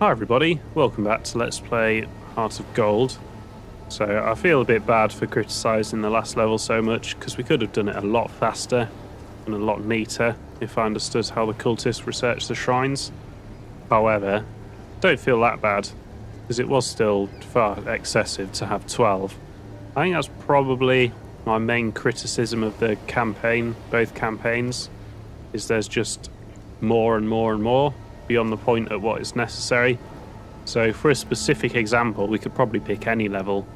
Hi everybody, welcome back to Let's Play Heart of Gold. So I feel a bit bad for criticising the last level so much, because we could have done it a lot faster and a lot neater if I understood how the cultists research the shrines. However, don't feel that bad, because it was still far excessive to have 12. I think that's probably my main criticism of the campaign, both campaigns, is there's just more and more and more beyond the point at what is necessary. So for a specific example, we could probably pick any level,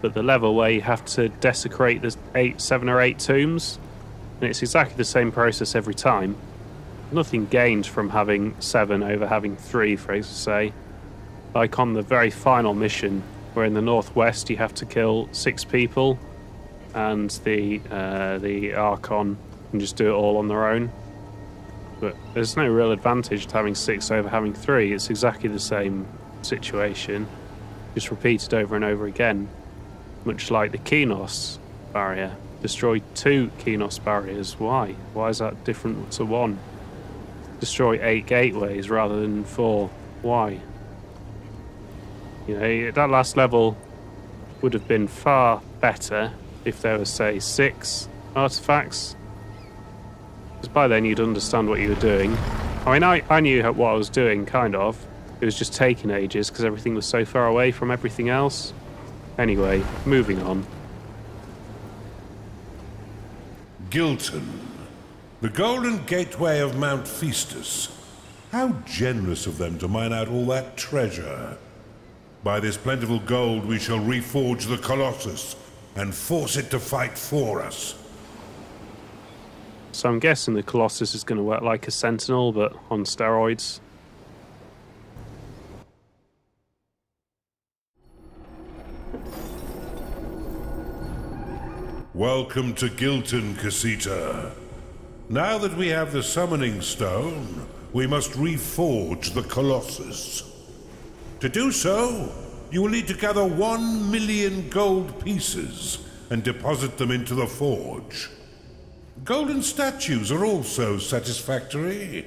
but the level where you have to desecrate the 7 or 8 tombs, and it's exactly the same process every time. Nothing gained from having 7 over having 3, for say. Like on the very final mission, where in the northwest you have to kill 6 people, and the Archon can just do it all on their own. But there's no real advantage to having 6 over having 3. It's exactly the same situation, just repeated over and over again. Much like the Kenos barrier. Destroy 2 Kenos barriers. Why? Why is that different to 1? Destroy 8 gateways rather than 4. Why? You know, that last level would have been far better if there was, say, 6 artifacts. Because by then you'd understand what you were doing. I mean, I knew what I was doing, kind of. It was just taking ages because everything was so far away from everything else. Anyway, moving on. Gilton, the Golden Gateway of Mount Festus. How generous of them to mine out all that treasure. By this plentiful gold we shall reforge the Colossus and force it to fight for us. So I'm guessing the Colossus is going to work like a Sentinel, but on steroids. Welcome to Gilton, Casita. Now that we have the Summoning Stone, we must reforge the Colossus. To do so, you will need to gather 1 million gold pieces and deposit them into the forge. Golden statues are also satisfactory,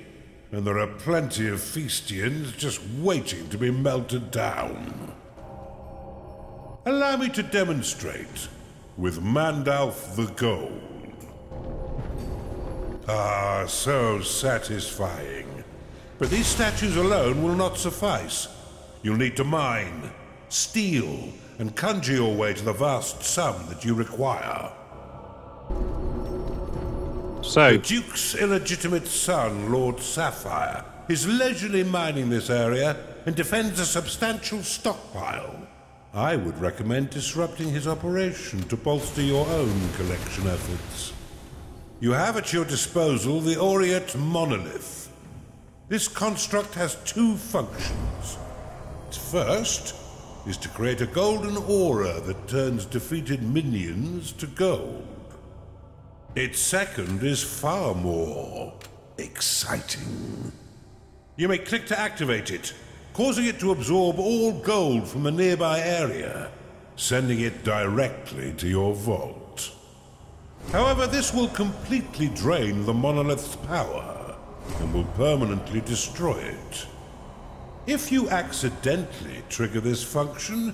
and there are plenty of Feastians just waiting to be melted down. Allow me to demonstrate with Mandalf the Gold. Ah, so satisfying. But these statues alone will not suffice. You'll need to mine, steal, and conjure your way to the vast sum that you require. So, the Duke's illegitimate son, Lord Sapphire, is leisurely mining this area and defends a substantial stockpile. I would recommend disrupting his operation to bolster your own collection efforts. You have at your disposal the Aureate Monolith. This construct has 2 functions. Its first is to create a golden aura that turns defeated minions to gold. Its second is far more exciting. You may click to activate it, causing it to absorb all gold from the nearby area, sending it directly to your vault. However, this will completely drain the monolith's power and will permanently destroy it. If you accidentally trigger this function,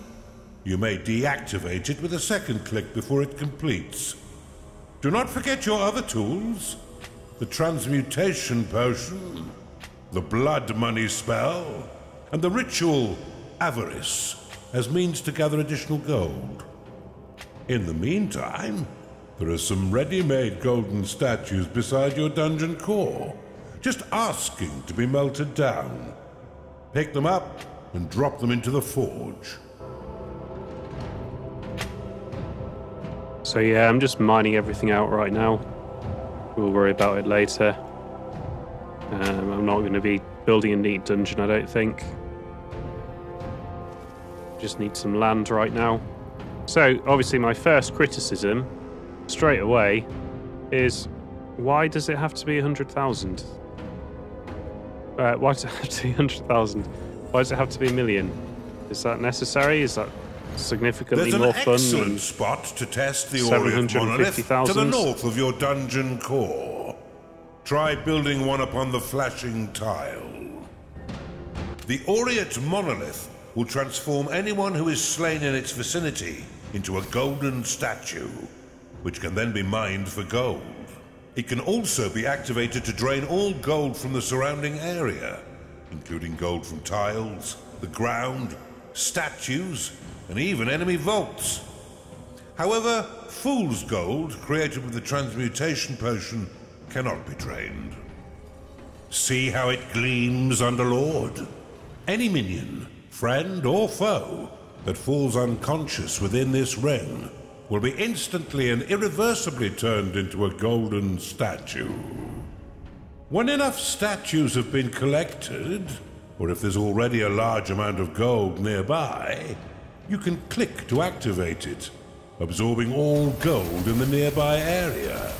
you may deactivate it with a second click before it completes. Do not forget your other tools, the transmutation potion, the blood money spell, and the ritual avarice as means to gather additional gold. In the meantime, there are some ready-made golden statues beside your dungeon core, just asking to be melted down. Pick them up and drop them into the forge. So yeah, I'm just mining everything out right now. We'll worry about it later. I'm not going to be building a neat dungeon, I don't think. Just need some land right now. So, obviously my first criticism, straight away, is why does it have to be 100,000? Why does it have to be 100,000? Why does it have to be a million? Is that necessary? Is that significantly more fun? There's an excellent spot to test the Aureate Monolith to the north of your dungeon core. Try building one upon the flashing tile. The Aureate monolith will transform anyone who is slain in its vicinity into a golden statue, which can then be mined for gold. It can also be activated to drain all gold from the surrounding area, including gold from tiles, the ground, statues, and even enemy vaults. However, Fool's Gold, created with the transmutation potion, cannot be drained. See how it gleams, Underlord? Any minion, friend or foe, that falls unconscious within this ring will be instantly and irreversibly turned into a golden statue. When enough statues have been collected, or if there's already a large amount of gold nearby, you can click to activate it, absorbing all gold in the nearby area.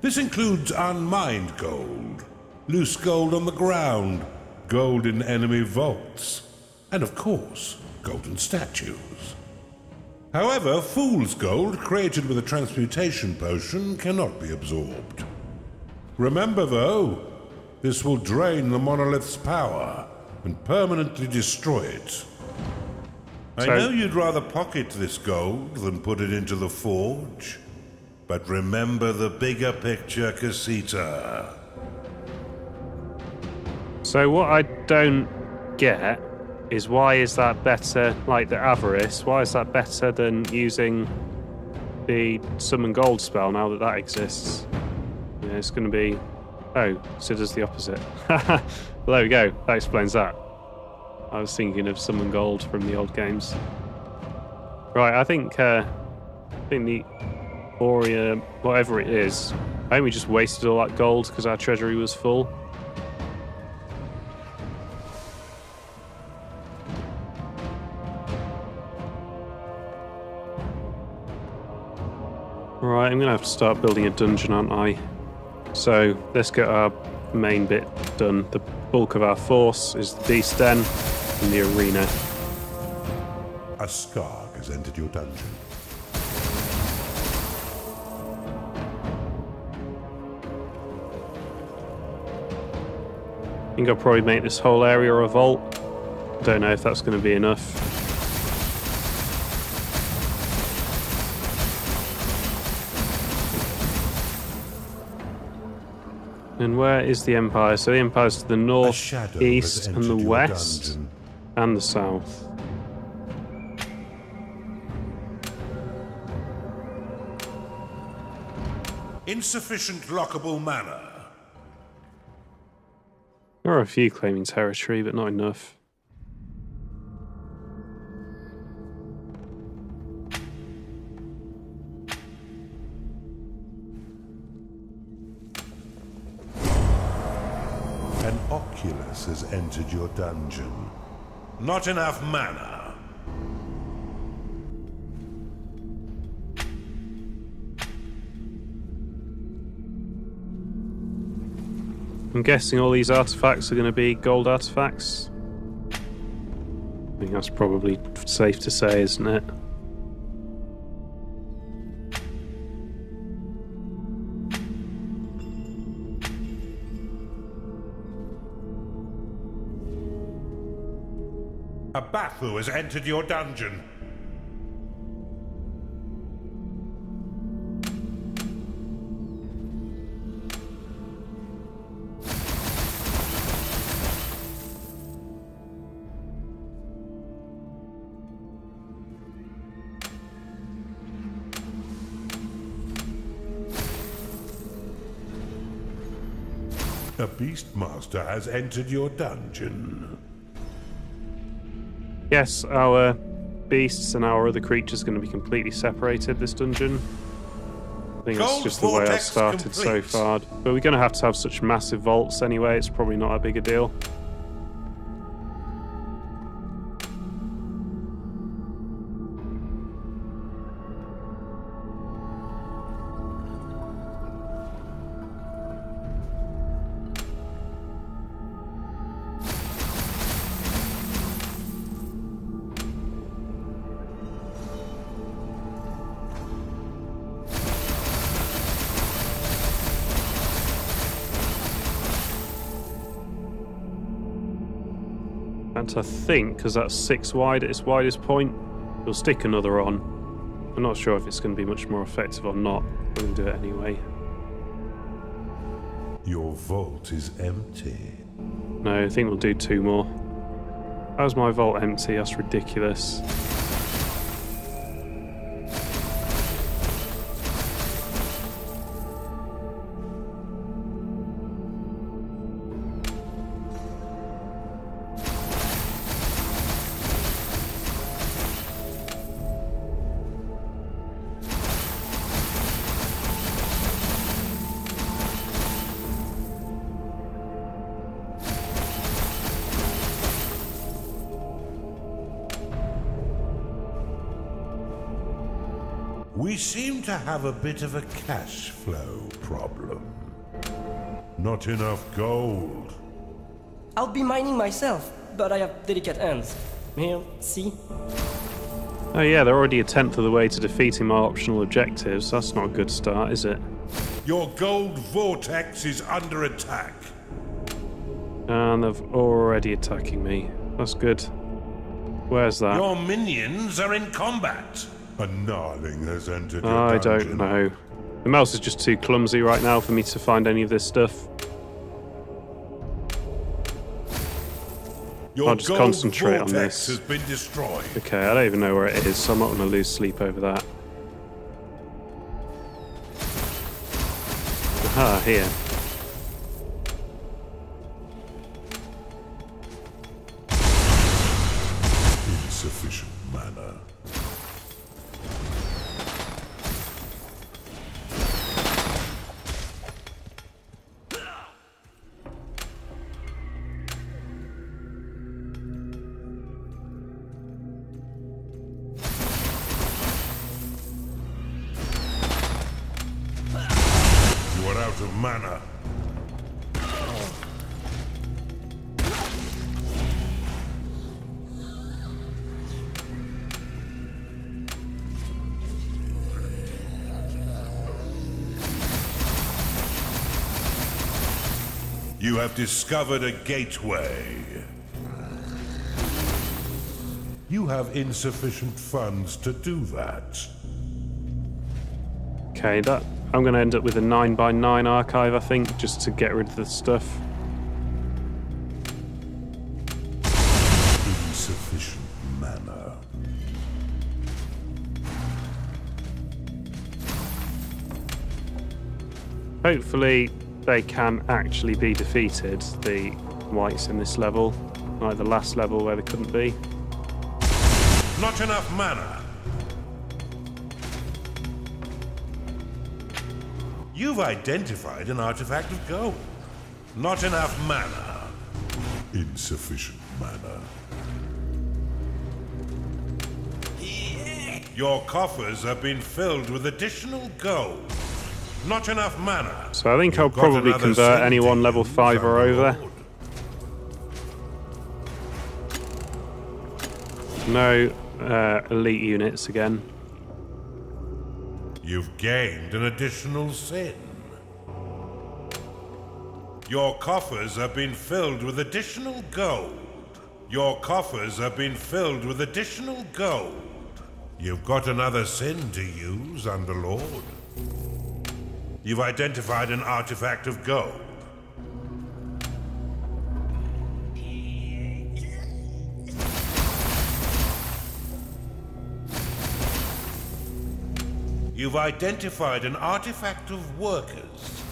This includes unmined gold, loose gold on the ground, gold in enemy vaults, and of course, golden statues. However, Fool's Gold, created with a transmutation potion, cannot be absorbed. Remember though, this will drain the monolith's power and permanently destroy it. I know you'd rather pocket this gold than put it into the forge, but remember the bigger picture, Casita. So what I don't get is why is that better, like the Avarice, why is that better than using the Summon Gold spell now that exists? Yeah, it's going to be... Oh, so it does the opposite. Well, there we go, that explains that. I was thinking of Summon Gold from the old games. Right, I think the Aurea, whatever it is, I think we just wasted all that gold because our treasury was full. Right, I'm going to have to start building a dungeon, aren't I? So, let's get our main bit done. The bulk of our force is the Beast Den and the arena. A Skarg has entered your dungeon. I think I'll probably make this whole area a vault. Don't know if that's going to be enough. And where is the Empire? So the Empire's to the north, east, and the west, and the south. Insufficient lockable mana. There are a few claiming territory, but not enough. An Oculus has entered your dungeon. Not enough mana. I'm guessing all these artifacts are going to be gold artifacts. I think that's probably safe to say, isn't it? A Bathu has entered your dungeon. A Beastmaster has entered your dungeon. Yes, our beasts and our other creatures are going to be completely separated this dungeon. I think that's just the way I've started so far. But we're going to have such massive vaults anyway, it's probably not that big a deal. And I think, because that's 6 wide at its widest point, we'll stick another on. I'm not sure if it's going to be much more effective or not. We're going to do it anyway. Your vault is empty. No, I think we'll do 2 more. How's my vault empty? That's ridiculous. We seem to have a bit of a cash flow problem. Not enough gold. I'll be mining myself, but I have delicate hands. Here, see? Oh yeah, they're already a tenth of the way to defeating my optional objectives. That's not a good start, is it? Your gold vortex is under attack. And they're already attacking me. That's good. Where's that? Your minions are in combat. A gnarling has entered your I dungeon. don't know. The mouse is just too clumsy right now for me to find any of this stuff. Your I'll just gold concentrate on vortex this. has been destroyed. Okay, I don't even know where it is, so I'm not going to lose sleep over that. Aha, here. Insufficient mana. You are out of mana. You have discovered a gateway. You have insufficient funds to do that. Okay, I'm going to end up with a 9x9 archive, I think, just to get rid of the stuff. Insufficient mana. Hopefully they can actually be defeated, the whites in this level, like the last level where they couldn't be. Not enough mana. You've identified an artifact of gold. Not enough mana. Insufficient mana. Your coffers have been filled with additional gold. Not enough mana. So I think I'll You've got probably another convert anyone cent level to use, 5 or over. Underlord. No elite units again. You've gained an additional sin. Your coffers have been filled with additional gold. Your coffers have been filled with additional gold. You've got another sin to use, Underlord. You've identified an artifact of gold. You've identified an artifact of workers.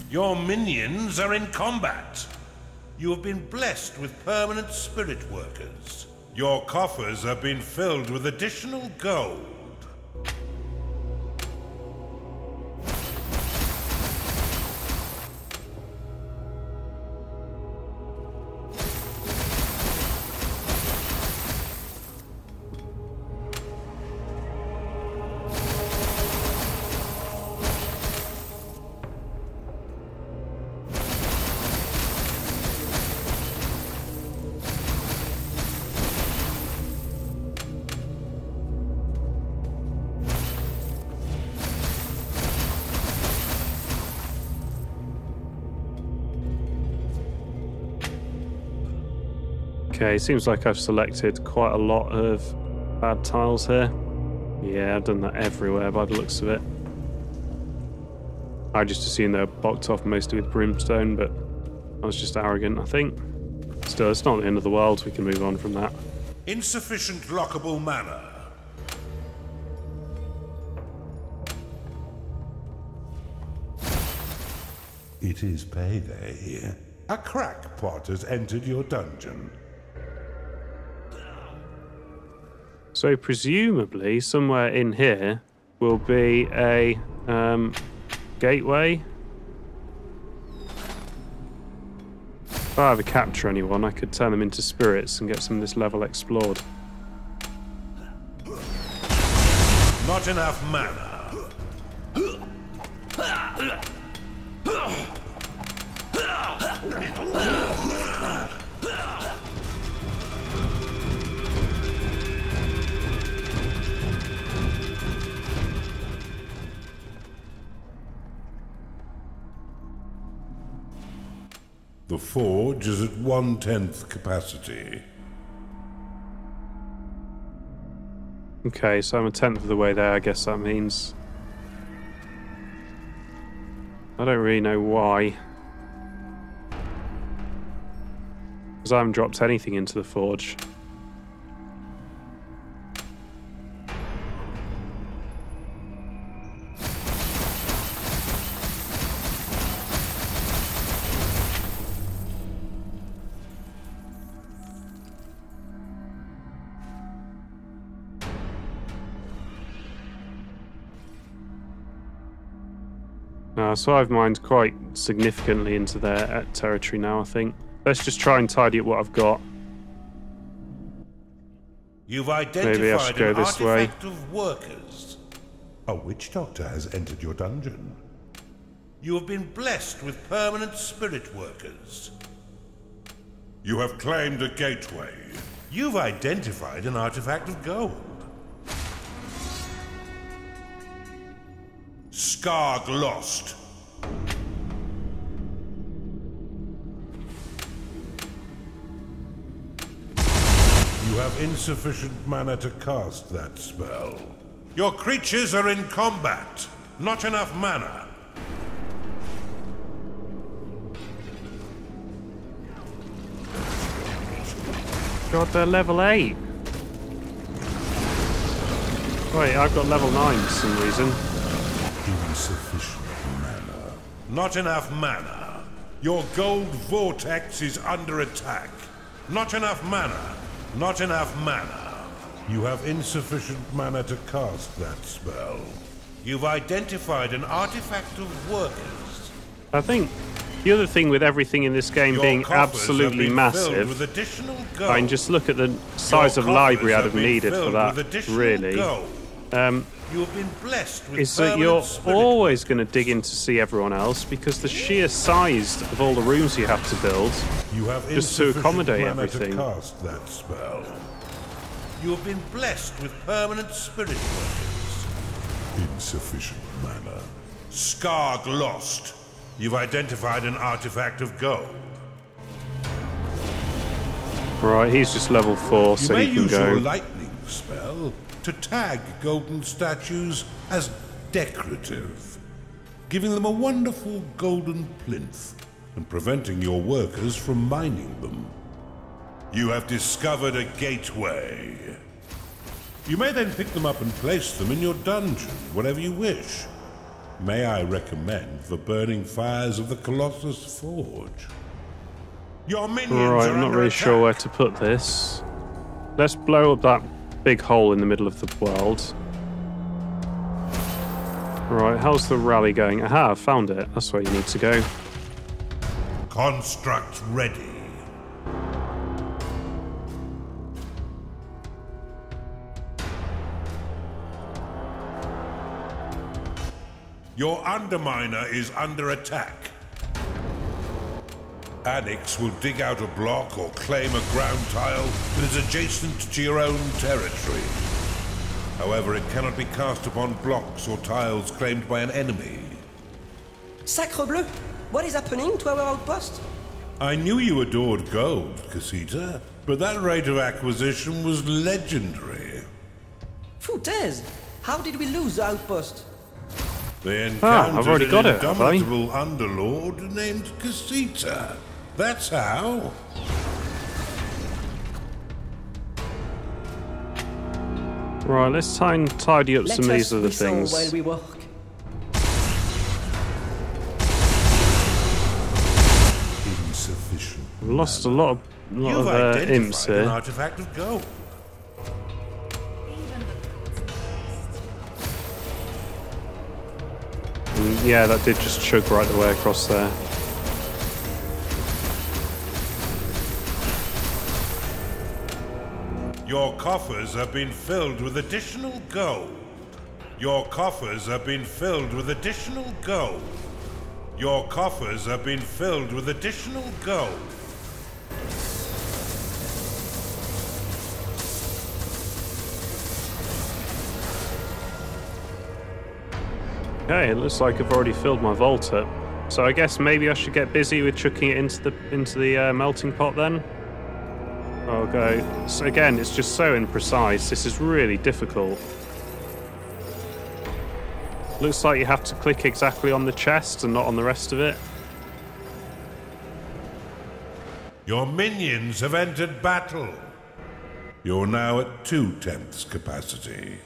Your minions are in combat. You have been blessed with permanent spirit workers. Your coffers have been filled with additional gold. Okay, seems like I've selected quite a lot of bad tiles here. Yeah, I've done that everywhere by the looks of it. I just assumed they were blocked off mostly with brimstone, but I was just arrogant, I think. Still, it's not the end of the world. We can move on from that. Insufficient lockable mana. It is payday. A crackpot has entered your dungeon. So presumably somewhere in here will be a gateway. If I ever capture anyone, I could turn them into spirits and get some of this level explored. Not enough mana. The forge is at 1/10 capacity. Okay, so I'm a tenth of the way there. I guess that means I don't really know why, because I haven't dropped anything into the forge. So I've mined quite significantly into their territory now, I think. Let's just try and tidy up what I've got. You've Maybe I should identified go an this way. artifact of workers. A witch doctor has entered your dungeon. You have been blessed with permanent spirit workers. You have claimed a gateway. You've identified an artifact of gold. Skarg lost. You have insufficient mana to cast that spell. Your creatures are in combat. Not enough mana. God, they're level 8. Wait, I've got level 9 for some reason. Insufficient mana. Not enough mana. Your gold vortex is under attack. Not enough mana. Not enough mana. You have insufficient mana to cast that spell. You've identified an artifact of workers. I think the other thing with everything in this game Your being coffers absolutely have been filled massive, with additional gold. I mean, just look at the size Your of library I'd coffers have needed for filled that, with additional really. gold. You have been blessed with Is that permanent you're spirit always going to dig in to see everyone else, because the sheer size of all the rooms you have to build, You have just to insufficient accommodate mana everything. to cast that spell. You have been blessed with permanent spirit workers. Insufficient mana. Skarg lost. You've identified an artifact of gold. Right, he's just level 4, so you may he can use your go. lightning spell to tag golden statues as decorative, giving them a wonderful golden plinth and preventing your workers from mining them. You have discovered a gateway. You may then pick them up and place them in your dungeon, wherever you wish. May I recommend the burning fires of the Colossus Forge? Your minions Right, are I'm not under really attack. sure where to put this. Let's blow up that big hole in the middle of the world. Right, how's the rally going? Aha, I found it. That's where you need to go. Construct ready. Your Underminer is under attack. Annex will dig out a block or claim a ground tile that is adjacent to your own territory. However, it cannot be cast upon blocks or tiles claimed by an enemy. Sacre bleu! What is happening to our outpost? I knew you adored gold, Casita. but that rate of acquisition was legendary. Foutaise! How did we lose the outpost? They encountered I've already got an it, have I? indomitable underlord named Casita. That's how. Right, let's try and tidy up Let some of these us other whistle things. while we work. Insufficient. I've lost a lot of You've imps identified an here. artifact of gold. Yeah, that did just chug right the way across there. Your coffers have been filled with additional gold. Your coffers have been filled with additional gold. Your coffers have been filled with additional gold. Okay, it looks like I've already filled my vault up. So I guess maybe I should get busy with chucking it into the melting pot then. I'll go. So again, it's just so imprecise. This is really difficult. Looks like you have to click exactly on the chest and not on the rest of it. Your minions have entered battle. You're now at 2/10 capacity.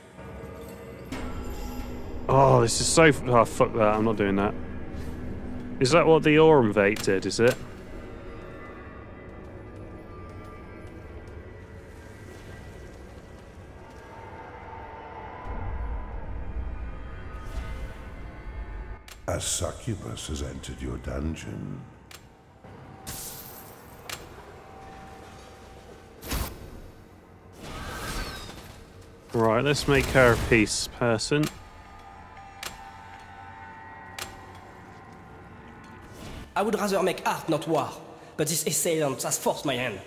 Oh, this is so... Oh, fuck that. I'm not doing that. Is that what the Aurum Vate did, is it? A succubus has entered your dungeon. Right, let's make her a peace person. I would rather make art, not war. But this assailant has forced my hand.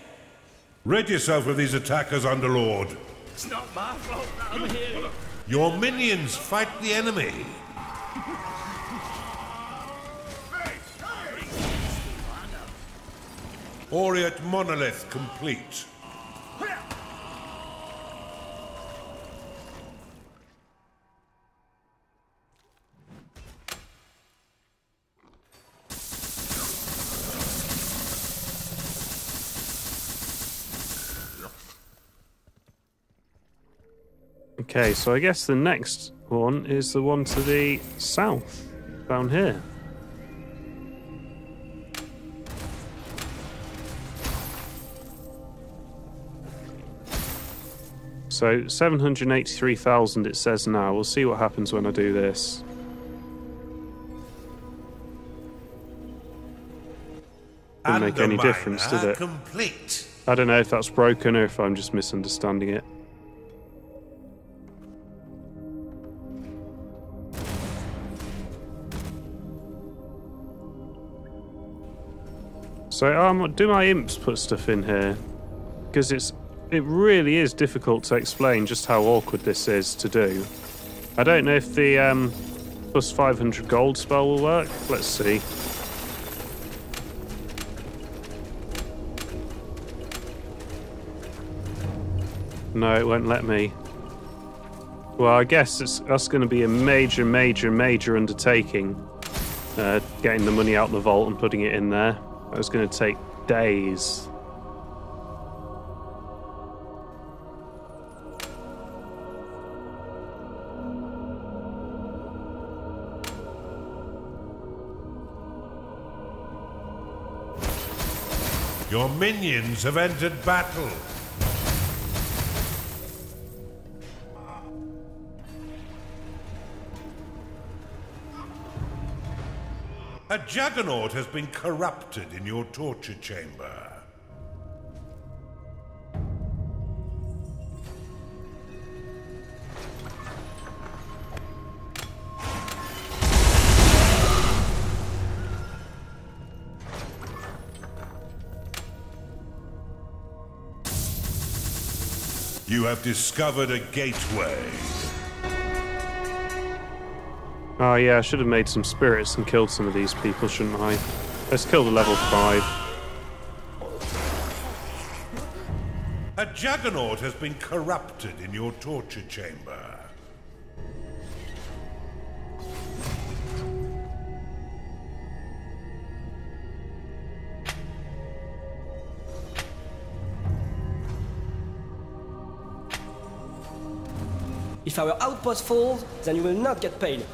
Rid yourself of these attackers, Underlord. It's not my fault that I'm here. Your minions fight the enemy. Aureate monolith complete. Okay, so I guess the next one is the one to the south, down here. So 783,000 it says now. We'll see what happens when I do this. Didn't make any difference, did it? Complete. I don't know if that's broken or if I'm just misunderstanding it. So do my imps put stuff in here? Because it really is difficult to explain just how awkward this is to do. I don't know if the plus 500 gold spell will work. Let's see. No, it won't let me. Well, I guess that's going to be a major, major, major undertaking. Getting the money out the vault and putting it in there. That's going to take days. Your minions have entered battle. A juggernaut has been corrupted in your torture chamber. You have discovered a gateway. Oh yeah, I should have made some spirits and killed some of these people, shouldn't I? Let's kill the level 5. A juggernaut has been corrupted in your torture chamber. If our outpost falls, then you will not get paid.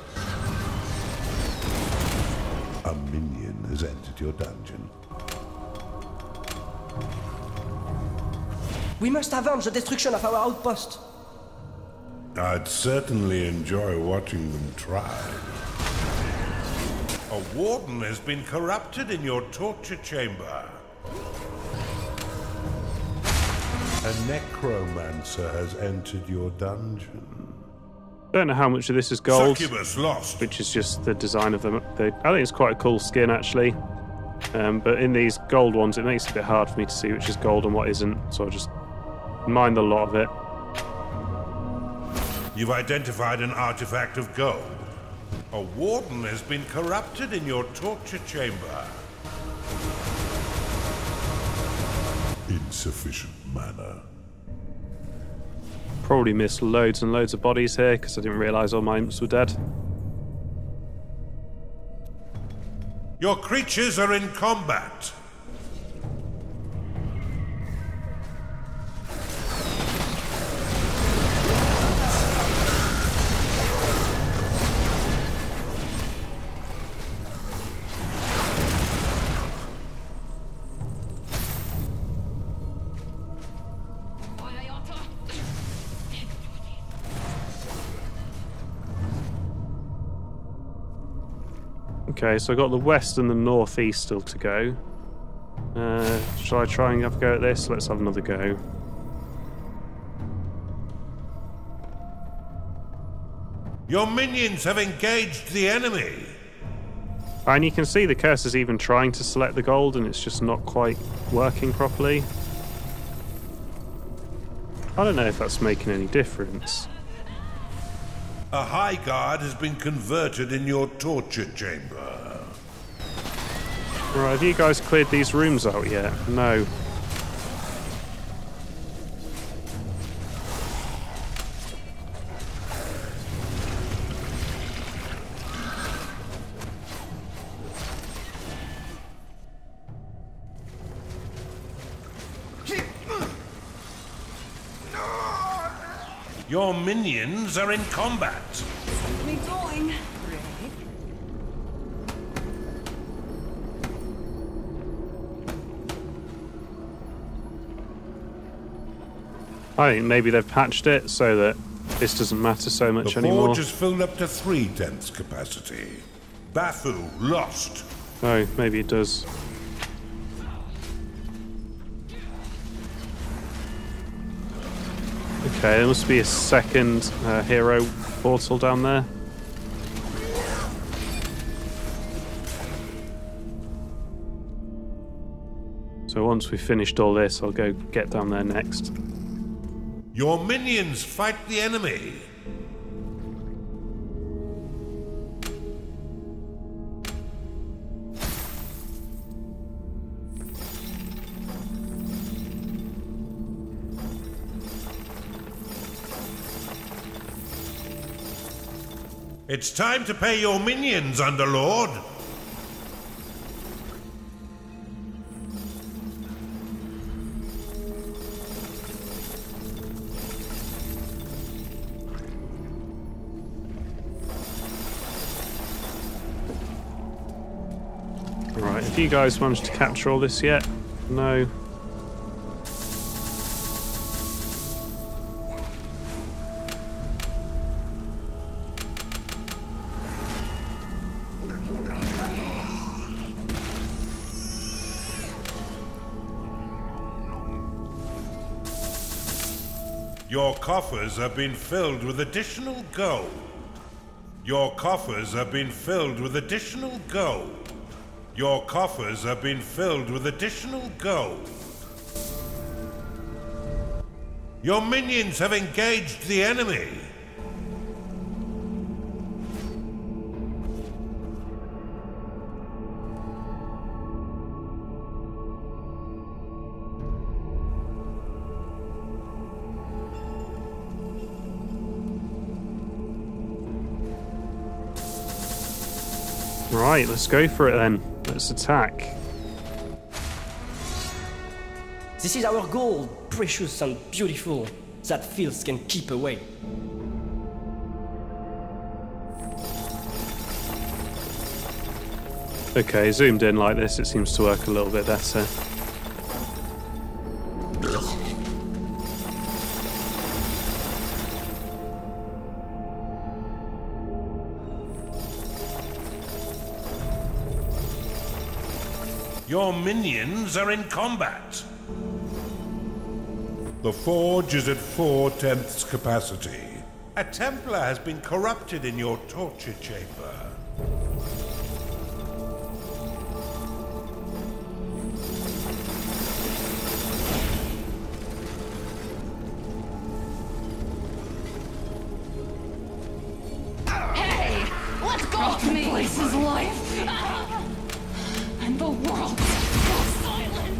A minion has entered your dungeon. We must avenge the destruction of our outpost. I'd certainly enjoy watching them try. A warden has been corrupted in your torture chamber. A necromancer has entered your dungeon. Don't know how much of this is gold, Succubus lost. which is just the design of them. I think it's quite a cool skin, actually. But in these gold ones, it makes it a bit hard for me to see which is gold and what isn't. So I just mind a lot of it. You've identified an artifact of gold. A warden has been corrupted in your torture chamber. Insufficient mana. Probably missed loads and loads of bodies here because I didn't realise all my imps were dead. Your creatures are in combat. Okay, so I've got the west and the northeast still to go. Shall I try and have a go at this? Let's have another go. Your minions have engaged the enemy. And you can see the cursor's even trying to select the gold and it's just not quite working properly. I don't know if that's making any difference. A high guard has been converted in your torture chamber. Right, have you guys cleared these rooms out yet? No. Your minions are in combat. Me going. I think maybe they've patched it so that this doesn't matter so much The anymore. forge has filled up to 3/10 capacity. Bafu lost. Oh, maybe it does. Okay, there must be a second hero portal down there. So once we've finished all this, I'll go get down there next. Your minions fight the enemy. It's time to pay your minions, Underlord. Right, have you guys managed to capture all this yet? No. Your coffers have been filled with additional gold. Your coffers have been filled with additional gold. Your coffers have been filled with additional gold. Your minions have engaged the enemy. Right, let's go for it then. Let's attack. This is our gold, precious and beautiful, that filth can keep away. Okay, zoomed in like this, it seems to work a little bit better. Your minions are in combat. The forge is at 4/10 capacity. A Templar has been corrupted in your torture chamber. Hey! Let's go! The place is life! And the world goes silent!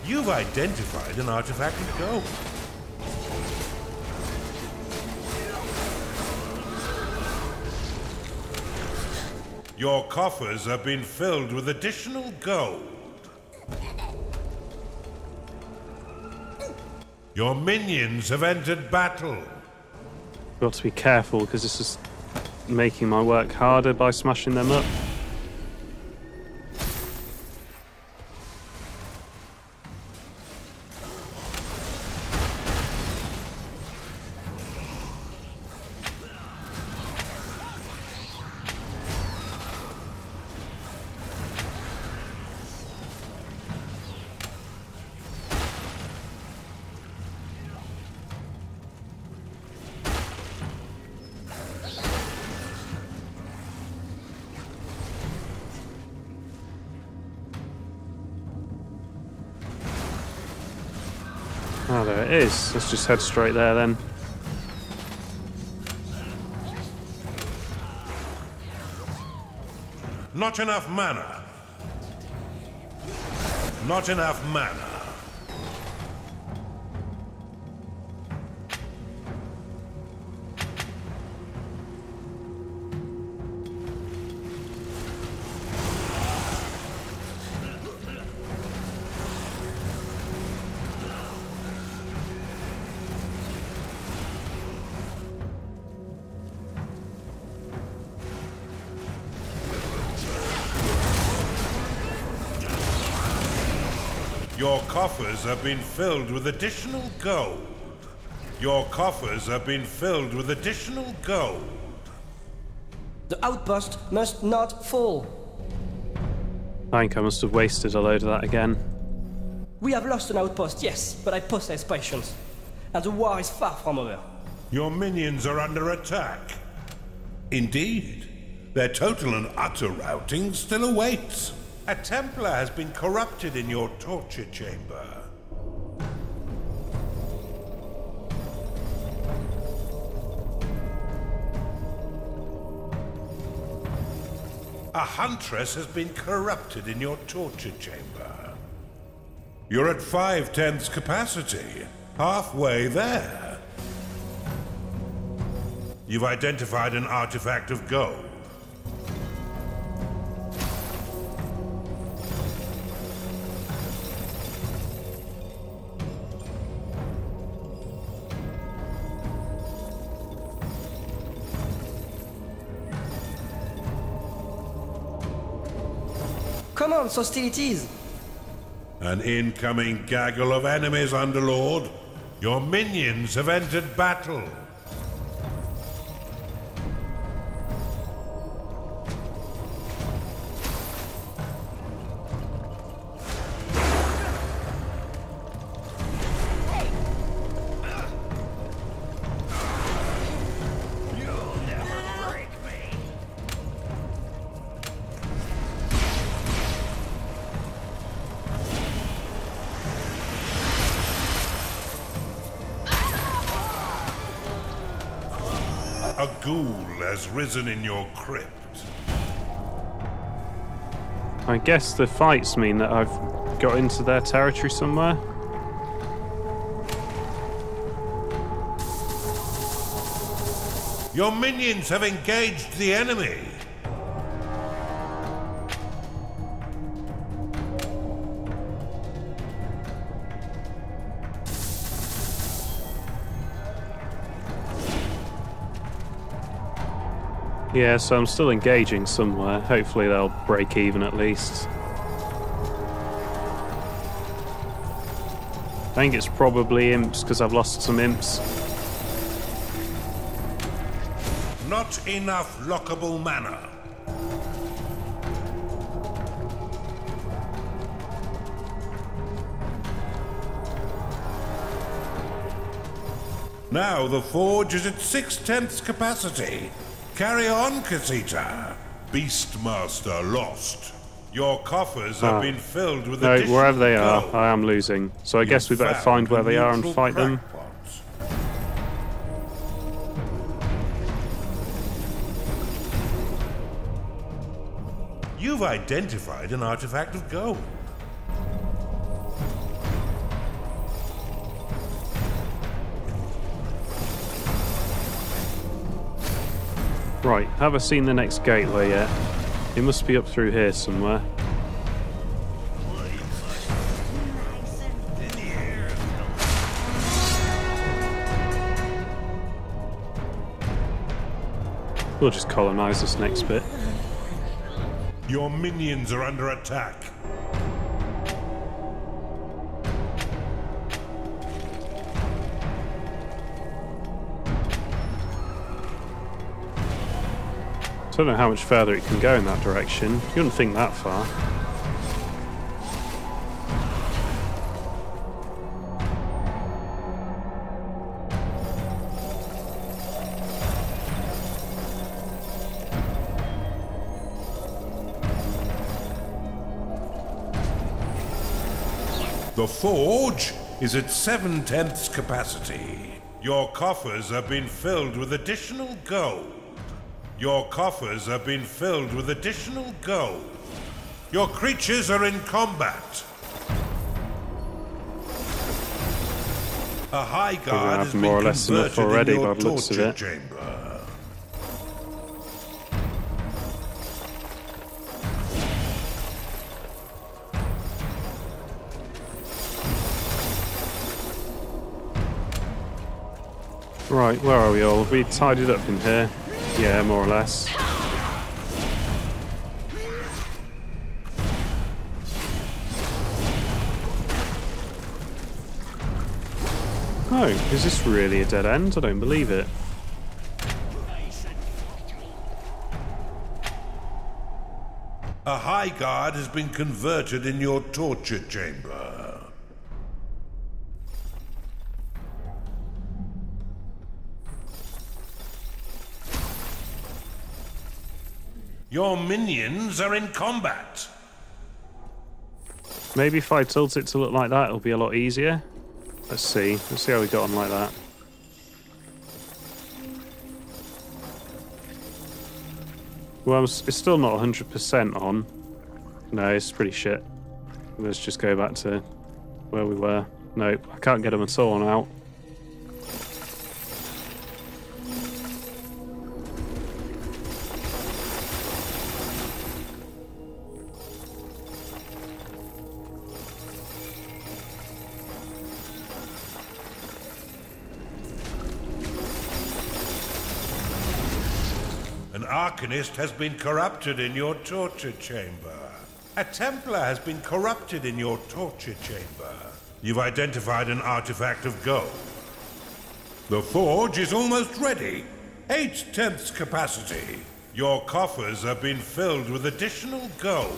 You've identified an artifact of gold. Your coffers have been filled with additional gold. Your minions have entered battle. Got to be careful because this is making my work harder by smashing them up. Oh, there it is. Let's just head straight there then. Not enough mana. Not enough mana. Your coffers have been filled with additional gold. Your coffers have been filled with additional gold. The outpost must not fall. I think I must have wasted a load of that again. We have lost an outpost, yes, but I possess patience. And the war is far from over. Your minions are under attack. Indeed. Their total and utter routing still awaits. A Templar has been corrupted in your torture chamber. A Huntress has been corrupted in your torture chamber. You're at 5/10 capacity. Halfway there. You've identified an artifact of gold. Commence hostilities! An incoming gaggle of enemies, Underlord. Your minions have entered battle. A ghoul has risen in your crypt. I guess the fights mean that I've got into their territory somewhere. Your minions have engaged the enemy. Yeah, so I'm still engaging somewhere. Hopefully they'll break even at least. I think it's probably imps because I've lost some imps. Not enough lockable mana. Now the forge is at 6/10 capacity. Carry on, Casita. Beastmaster lost. Your coffers have been filled with additional wherever they are, gold. I am losing. So I guess we better find where they are and fight them. You've identified an artifact of gold. Right, have I seen the next gateway yet? It must be up through here somewhere. We'll just colonize this next bit. Your minions are under attack. I don't know how much further it can go in that direction. You wouldn't think that far. The forge is at 7/10 capacity. Your coffers have been filled with additional gold. Your coffers have been filled with additional gold. Your creatures are in combat. A high guard has been more or less enough converted already in your by the looks of torture it. chamber. Right, where are we all? Have we tidied up in here? Yeah, more or less. Oh, is this really a dead end? I don't believe it. A high guard has been converted in your torture chamber. Your minions are in combat. Maybe if I tilt it to look like that, it'll be a lot easier. Let's see. Let's see how we got on like that. Well, it's still not 100% on. No, it's pretty shit. Let's just go back to where we were. Nope, I can't get them at all now. An Arcanist has been corrupted in your torture chamber. A Templar has been corrupted in your torture chamber. You've identified an artifact of gold. The forge is almost ready. 8/10 capacity. Your coffers have been filled with additional gold.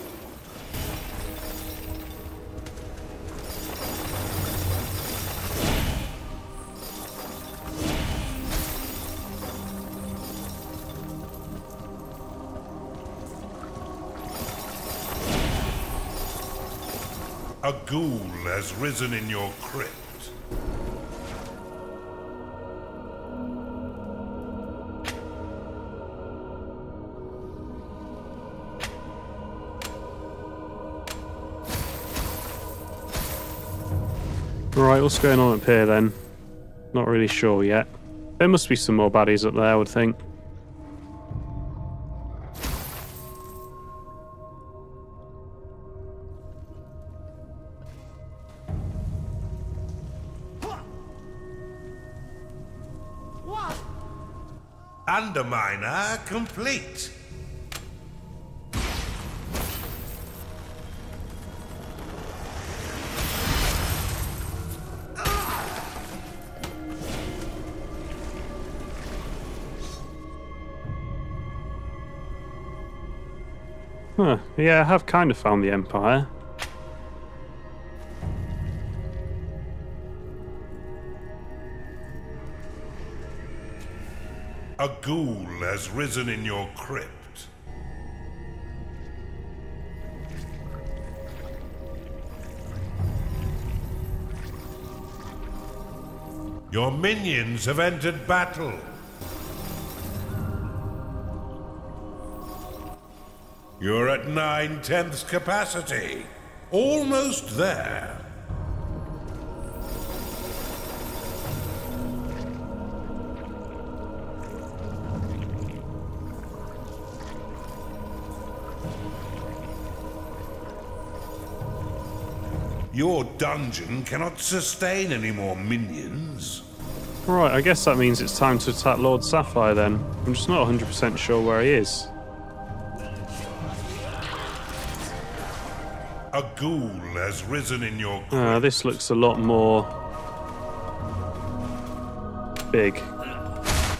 A ghoul has risen in your crypt. Right, what's going on up here then? Not really sure yet. There must be some more baddies up there, I would think. Underminer complete. Huh. Yeah, I have kind of found the Empire. A ghoul has risen in your crypt. Your minions have entered battle. You're at 9/10 capacity. Almost there. Your dungeon cannot sustain any more minions. Right, I guess that means it's time to attack Lord Sapphire then. I'm just not 100% sure where he is. A ghoul has risen in your crypt. This looks a lot more big.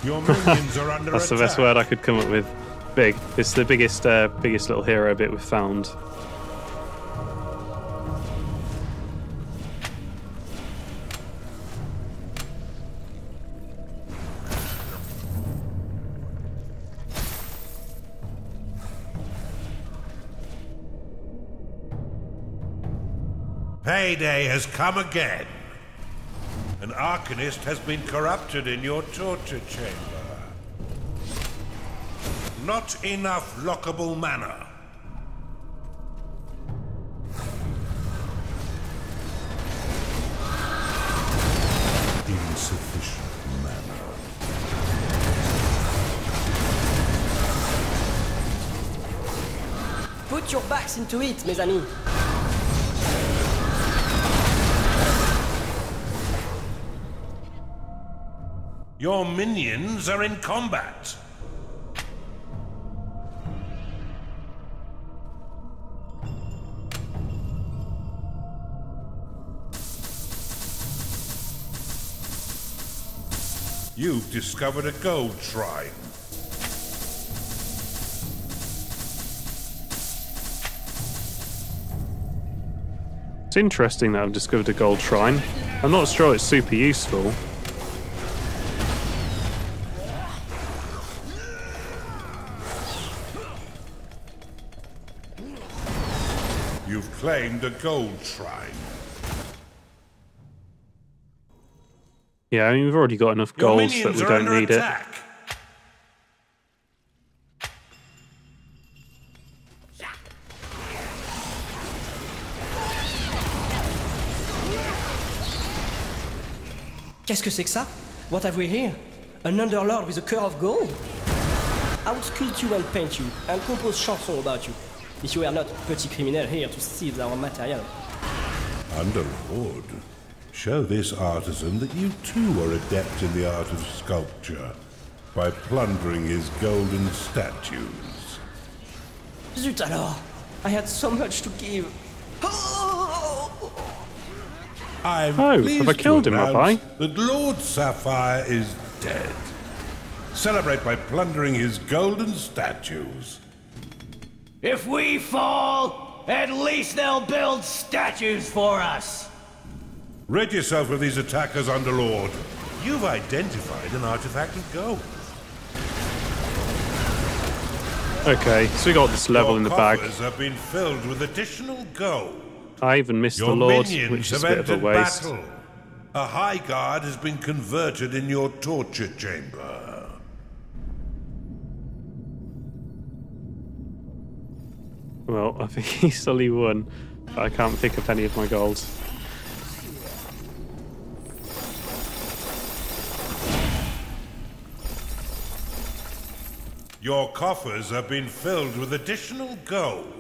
Your minions are under That's attack. the best word I could come up with. Big. It's the biggest little hero bit we've found. Payday has come again. An Arcanist has been corrupted in your torture chamber. Not enough lockable mana. Insufficient mana. Put your backs into it, mes amis. Your minions are in combat. You've discovered a gold shrine. It's interesting that I've discovered a gold shrine. I'm not sure it's super useful. You've claimed a gold shrine. Yeah, I mean, we've already got enough Your golds that minions we are don't under need attack. Qu'est-ce que c'est que ça? What have we here? An underlord with a cur of gold? I would sculpt you and paint you, and compose chansons about you, if you were not a petty criminal here to steal our material. Underlord, show this artisan that you too are adept in the art of sculpture by plundering his golden statues. Zut alors! I had so much to give. I'm Oh, pleased have I killed to him, have announce I? that Lord Sapphire is dead. Celebrate by plundering his golden statues. If we fall, at least they'll build statues for us. Rid yourself of these attackers, Underlord. You've identified an artifact of gold. Okay, so we got this level in the bag. Your coffers have been filled with additional gold. I even missed the Your Lord, minions which is have a bit of a entered waste. battle. A high guard has been converted in your torture chamber. Well, I think he slowly won, but I can't pick up any of my golds. Your coffers have been filled with additional gold.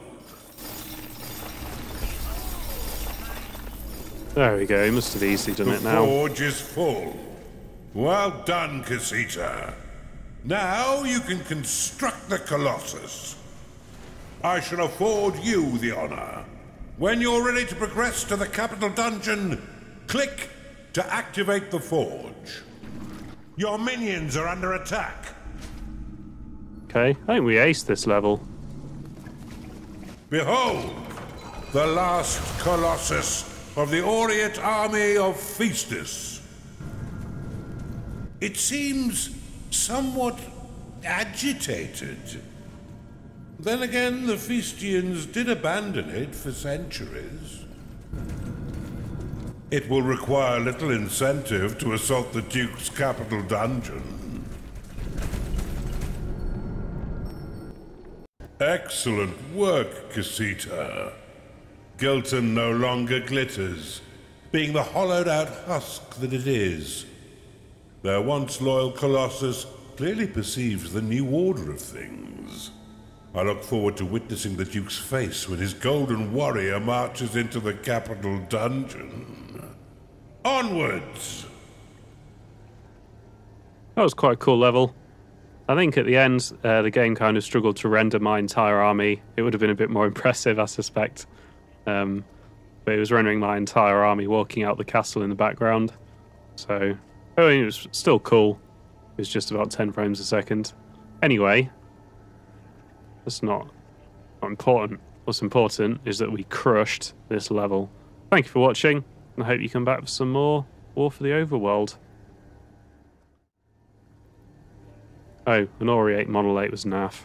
There we go, he must have easily done The it now. forge is full. Well done, Casita. Now you can construct the Colossus. I shall afford you the honor. When you're ready to progress to the capital dungeon, click to activate the forge. Your minions are under attack. Okay, I think we aced this level. Behold, the last Colossus of the Aureate army of Feastus. It seems somewhat agitated. Then again, the Feastians did abandon it for centuries. It will require little incentive to assault the Duke's capital dungeon. Excellent work, Casita. Gilton no longer glitters, being the hollowed-out husk that it is. Their once loyal Colossus clearly perceives the new order of things. I look forward to witnessing the Duke's face when his golden warrior marches into the capital dungeon. Onwards! That was quite a cool level. I think at the end, the game kind of struggled to render my entire army. It would have been a bit more impressive, I suspect. But it was rendering my entire army walking out the castle in the background. So, I mean, it was still cool. It was just about 10 frames a second. Anyway, that's not important. What's important is that we crushed this level. Thank you for watching, and I hope you come back for some more War for the Overworld. Oh, an Aureate Monolith was naff.